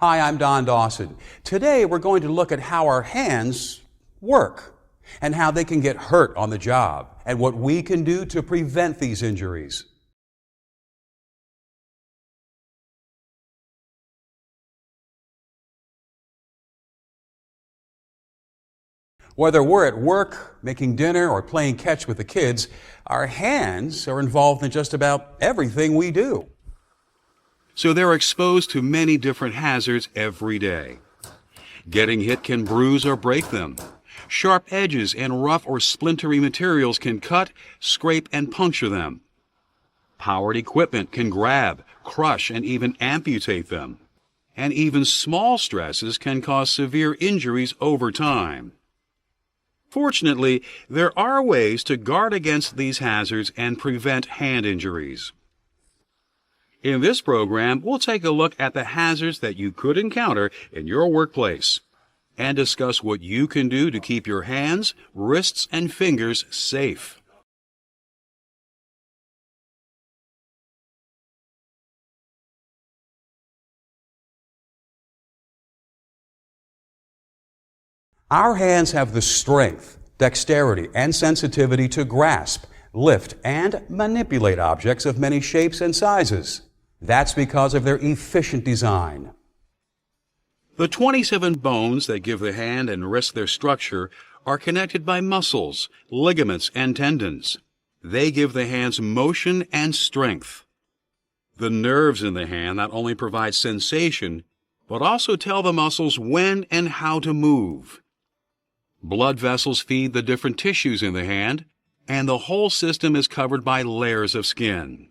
Hi, I'm Don Dawson. Today we're going to look at how our hands work and how they can get hurt on the job and what we can do to prevent these injuries. Whether we're at work, making dinner, or playing catch with the kids, our hands are involved in just about everything we do. So they're exposed to many different hazards every day. Getting hit can bruise or break them. Sharp edges and rough or splintery materials can cut, scrape, and puncture them. Powered equipment can grab, crush, and even amputate them. And even small stresses can cause severe injuries over time. Fortunately, there are ways to guard against these hazards and prevent hand injuries. In this program, we'll take a look at the hazards that you could encounter in your workplace and discuss what you can do to keep your hands, wrists, and fingers safe. Our hands have the strength, dexterity, and sensitivity to grasp, lift, and manipulate objects of many shapes and sizes. That's because of their efficient design. The 27 bones that give the hand and wrist their structure are connected by muscles, ligaments, and tendons. They give the hands motion and strength. The nerves in the hand not only provide sensation, but also tell the muscles when and how to move. Blood vessels feed the different tissues in the hand, and the whole system is covered by layers of skin.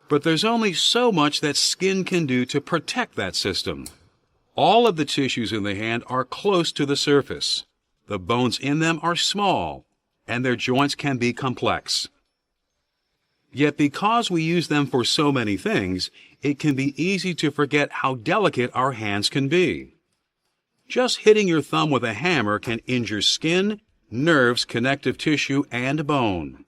But there's only so much that skin can do to protect that system. All of the tissues in the hand are close to the surface. The bones in them are small, and their joints can be complex. Yet because we use them for so many things, it can be easy to forget how delicate our hands can be. Just hitting your thumb with a hammer can injure skin, nerves, connective tissue, and bone.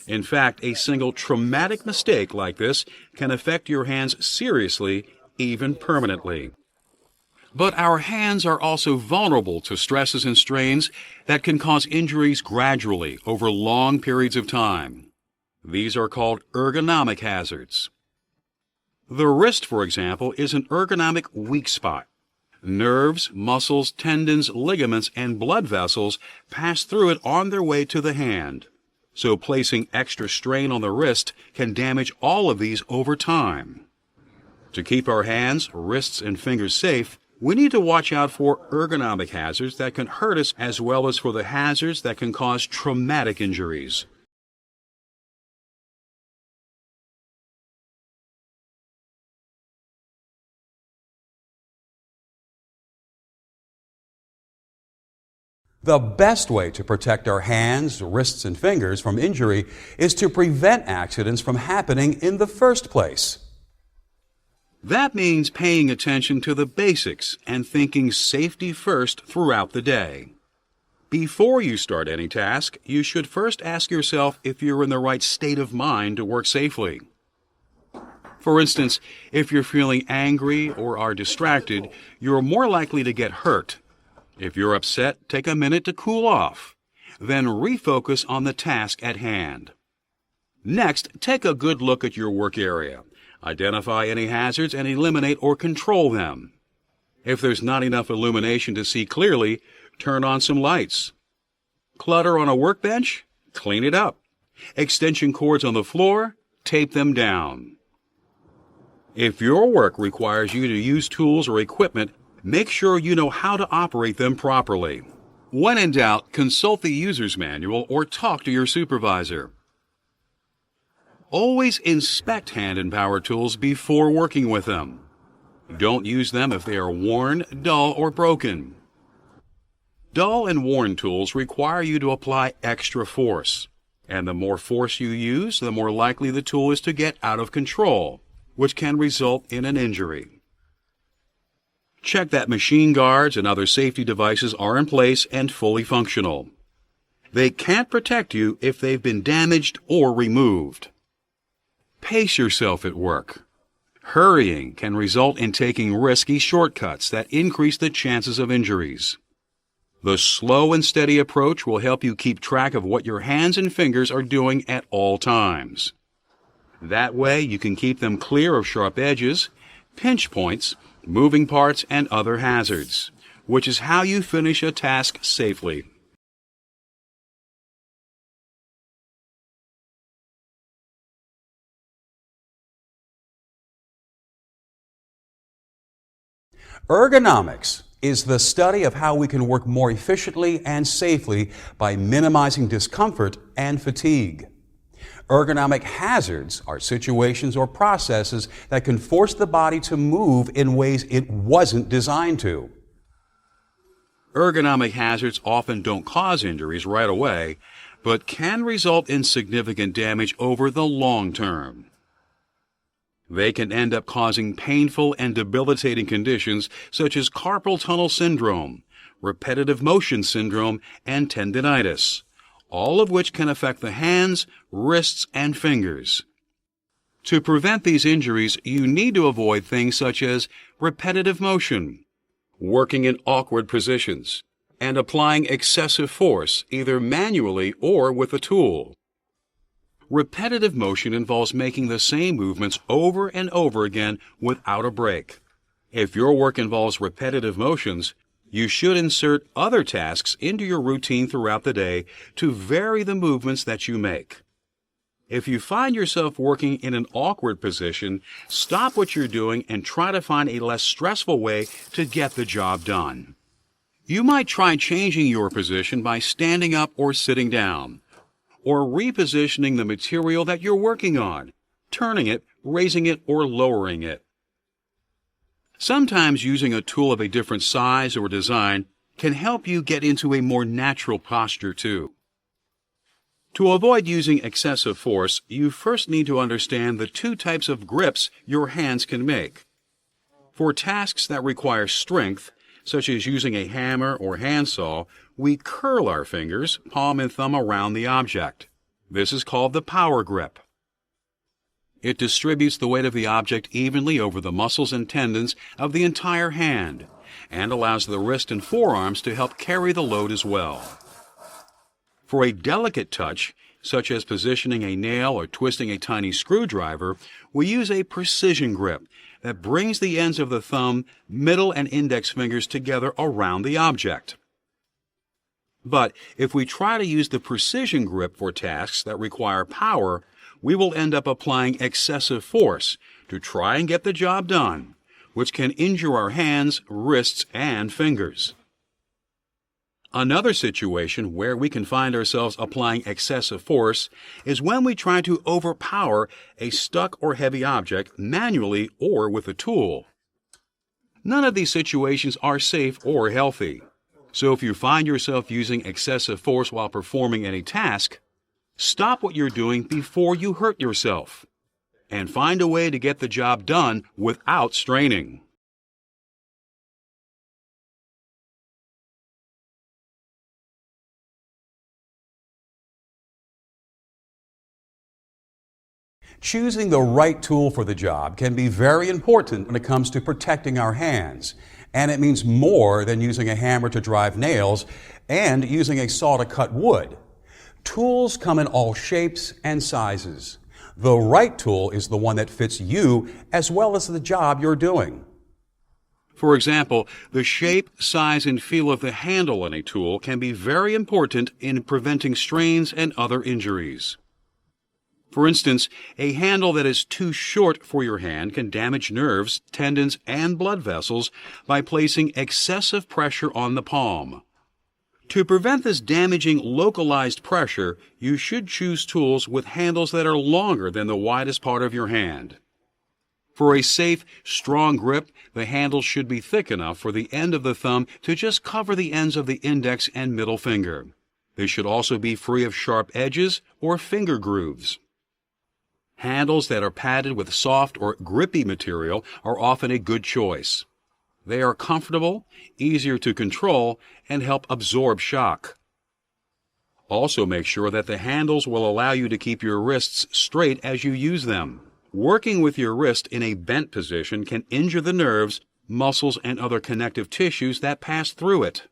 In fact, a single traumatic mistake like this can affect your hands seriously, even permanently. But our hands are also vulnerable to stresses and strains that can cause injuries gradually over long periods of time. These are called ergonomic hazards. The wrist, for example, is an ergonomic weak spot. Nerves, muscles, tendons, ligaments, and blood vessels pass through it on their way to the hand. So placing extra strain on the wrist can damage all of these over time. To keep our hands, wrists, and fingers safe, we need to watch out for ergonomic hazards that can hurt us as well as for the hazards that can cause traumatic injuries. The best way to protect our hands, wrists, and fingers from injury is to prevent accidents from happening in the first place. That means paying attention to the basics and thinking safety first throughout the day. Before you start any task, you should first ask yourself if you're in the right state of mind to work safely. For instance, if you're feeling angry or are distracted, you're more likely to get hurt. If you're upset, take a minute to cool off. Then refocus on the task at hand. Next, take a good look at your work area. Identify any hazards and eliminate or control them. If there's not enough illumination to see clearly, turn on some lights. Clutter on a workbench? Clean it up. Extension cords on the floor? Tape them down. If your work requires you to use tools or equipment, make sure you know how to operate them properly. When in doubt, consult the user's manual or talk to your supervisor. Always inspect hand and power tools before working with them. Don't use them if they are worn, dull, or broken. Dull and worn tools require you to apply extra force, and the more force you use, the more likely the tool is to get out of control, which can result in an injury. Check that machine guards and other safety devices are in place and fully functional. They can't protect you if they've been damaged or removed. Pace yourself at work. Hurrying can result in taking risky shortcuts that increase the chances of injuries. The slow and steady approach will help you keep track of what your hands and fingers are doing at all times. That way, you can keep them clear of sharp edges, pinch points, moving parts, and other hazards, which is how you finish a task safely. Ergonomics is the study of how we can work more efficiently and safely by minimizing discomfort and fatigue. Ergonomic hazards are situations or processes that can force the body to move in ways it wasn't designed to. Ergonomic hazards often don't cause injuries right away, but can result in significant damage over the long term. They can end up causing painful and debilitating conditions such as carpal tunnel syndrome, repetitive motion syndrome, and tendinitis, all of which can affect the hands, wrists, and fingers. To prevent these injuries, you need to avoid things such as repetitive motion, working in awkward positions, and applying excessive force, either manually or with a tool. Repetitive motion involves making the same movements over and over again without a break. If your work involves repetitive motions, you should insert other tasks into your routine throughout the day to vary the movements that you make. If you find yourself working in an awkward position, stop what you're doing and try to find a less stressful way to get the job done. You might try changing your position by standing up or sitting down, or repositioning the material that you're working on, turning it, raising it, or lowering it. Sometimes using a tool of a different size or design can help you get into a more natural posture too. To avoid using excessive force, you first need to understand the two types of grips your hands can make. For tasks that require strength, such as using a hammer or handsaw, we curl our fingers, palm and thumb, around the object. This is called the power grip. It distributes the weight of the object evenly over the muscles and tendons of the entire hand and allows the wrist and forearms to help carry the load as well. For a delicate touch, such as positioning a nail or twisting a tiny screwdriver, we use a precision grip that brings the ends of the thumb, middle, and index fingers together around the object. But if we try to use the precision grip for tasks that require power, we will end up applying excessive force to try and get the job done, which can injure our hands, wrists, and fingers. Another situation where we can find ourselves applying excessive force is when we try to overpower a stuck or heavy object manually or with a tool. None of these situations are safe or healthy. So if you find yourself using excessive force while performing any task, stop what you're doing before you hurt yourself, and find a way to get the job done without straining. Choosing the right tool for the job can be very important when it comes to protecting our hands, and it means more than using a hammer to drive nails and using a saw to cut wood. Tools come in all shapes and sizes. The right tool is the one that fits you as well as the job you're doing. For example, the shape, size, and feel of the handle on a tool can be very important in preventing strains and other injuries. For instance, a handle that is too short for your hand can damage nerves, tendons, and blood vessels by placing excessive pressure on the palm. To prevent this damaging localized pressure, you should choose tools with handles that are longer than the widest part of your hand. For a safe, strong grip, the handle should be thick enough for the end of the thumb to just cover the ends of the index and middle finger. They should also be free of sharp edges or finger grooves. Handles that are padded with soft or grippy material are often a good choice. They are comfortable, easier to control, and help absorb shock. Also make sure that the handles will allow you to keep your wrists straight as you use them. Working with your wrist in a bent position can injure the nerves, muscles, and other connective tissues that pass through it.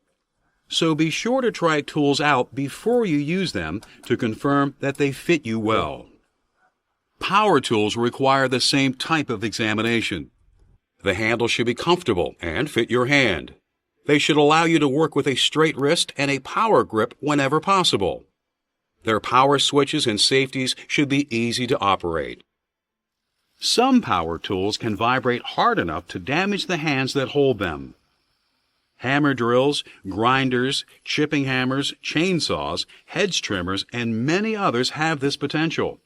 So be sure to try tools out before you use them to confirm that they fit you well. Power tools require the same type of examination. The handle should be comfortable and fit your hand. They should allow you to work with a straight wrist and a power grip whenever possible. Their power switches and safeties should be easy to operate. Some power tools can vibrate hard enough to damage the hands that hold them. Hammer drills, grinders, chipping hammers, chainsaws, hedge trimmers, and many others have this potential.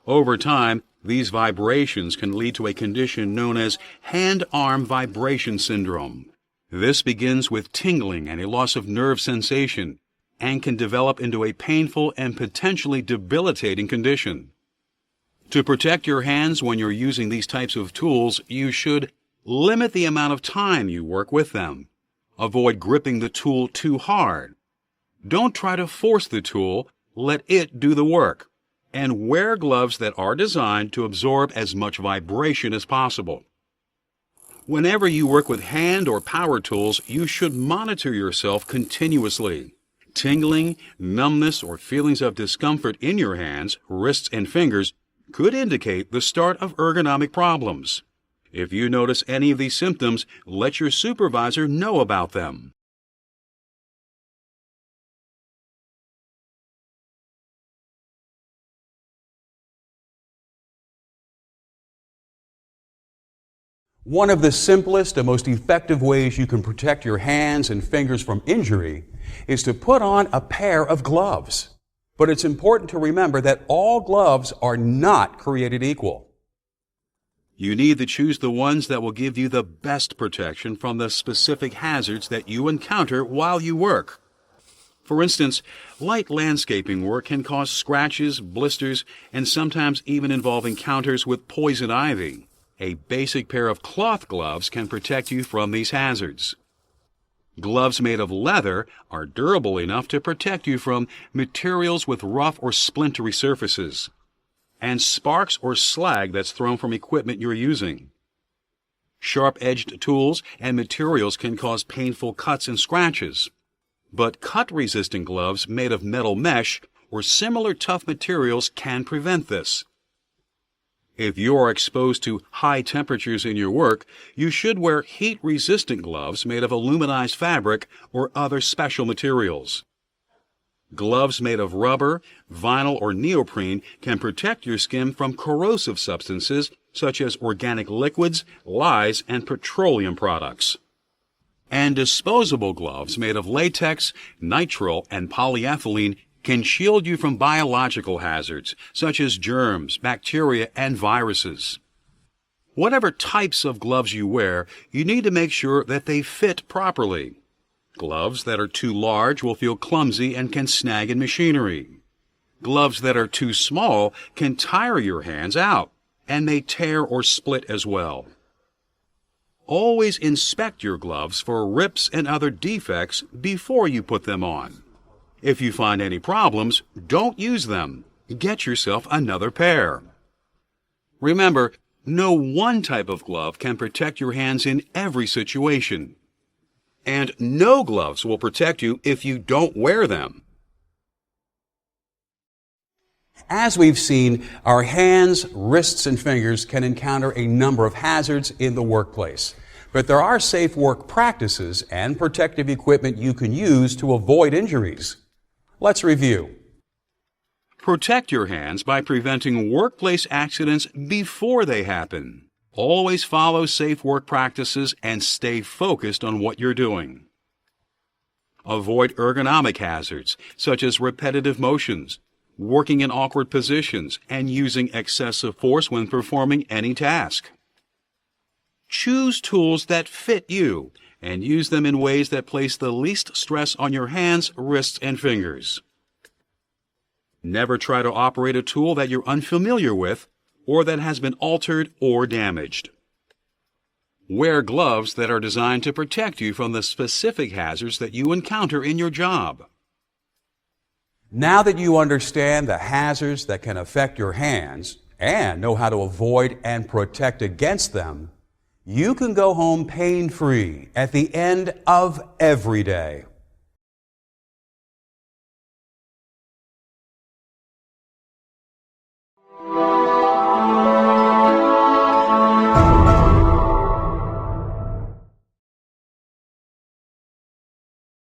Over time, these vibrations can lead to a condition known as hand-arm vibration syndrome. This begins with tingling and a loss of nerve sensation, and can develop into a painful and potentially debilitating condition. To protect your hands when you're using these types of tools, you should limit the amount of time you work with them. Avoid gripping the tool too hard. Don't try to force the tool, let it do the work. And wear gloves that are designed to absorb as much vibration as possible. Whenever you work with hand or power tools, you should monitor yourself continuously. Tingling, numbness, or feelings of discomfort in your hands, wrists, and fingers could indicate the start of ergonomic problems. If you notice any of these symptoms, let your supervisor know about them. One of the simplest and most effective ways you can protect your hands and fingers from injury is to put on a pair of gloves. But it's important to remember that all gloves are not created equal. You need to choose the ones that will give you the best protection from the specific hazards that you encounter while you work. For instance, light landscaping work can cause scratches, blisters, and sometimes even involve encounters with poison ivy. A basic pair of cloth gloves can protect you from these hazards. Gloves made of leather are durable enough to protect you from materials with rough or splintery surfaces, and sparks or slag that's thrown from equipment you're using. Sharp-edged tools and materials can cause painful cuts and scratches, but cut-resistant gloves made of metal mesh or similar tough materials can prevent this. If you are exposed to high temperatures in your work, you should wear heat-resistant gloves made of aluminized fabric or other special materials. Gloves made of rubber, vinyl, or neoprene can protect your skin from corrosive substances such as organic liquids, lyes, and petroleum products. And disposable gloves made of latex, nitrile, and polyethylene can shield you from biological hazards such as germs, bacteria, and viruses. Whatever types of gloves you wear, you need to make sure that they fit properly. Gloves that are too large will feel clumsy and can snag in machinery. Gloves that are too small can tire your hands out and may tear or split as well. Always inspect your gloves for rips and other defects before you put them on. If you find any problems, don't use them. Get yourself another pair. Remember, no one type of glove can protect your hands in every situation. And no gloves will protect you if you don't wear them. As we've seen, our hands, wrists, and fingers can encounter a number of hazards in the workplace. But there are safe work practices and protective equipment you can use to avoid injuries. Let's review. Protect your hands by preventing workplace accidents before they happen. Always follow safe work practices and stay focused on what you're doing. Avoid ergonomic hazards, such as repetitive motions, working in awkward positions, and using excessive force when performing any task. Choose tools that fit you and use them in ways that place the least stress on your hands, wrists, and fingers. Never try to operate a tool that you're unfamiliar with or that has been altered or damaged. Wear gloves that are designed to protect you from the specific hazards that you encounter in your job. Now that you understand the hazards that can affect your hands and know how to avoid and protect against them, you can go home pain-free at the end of every day.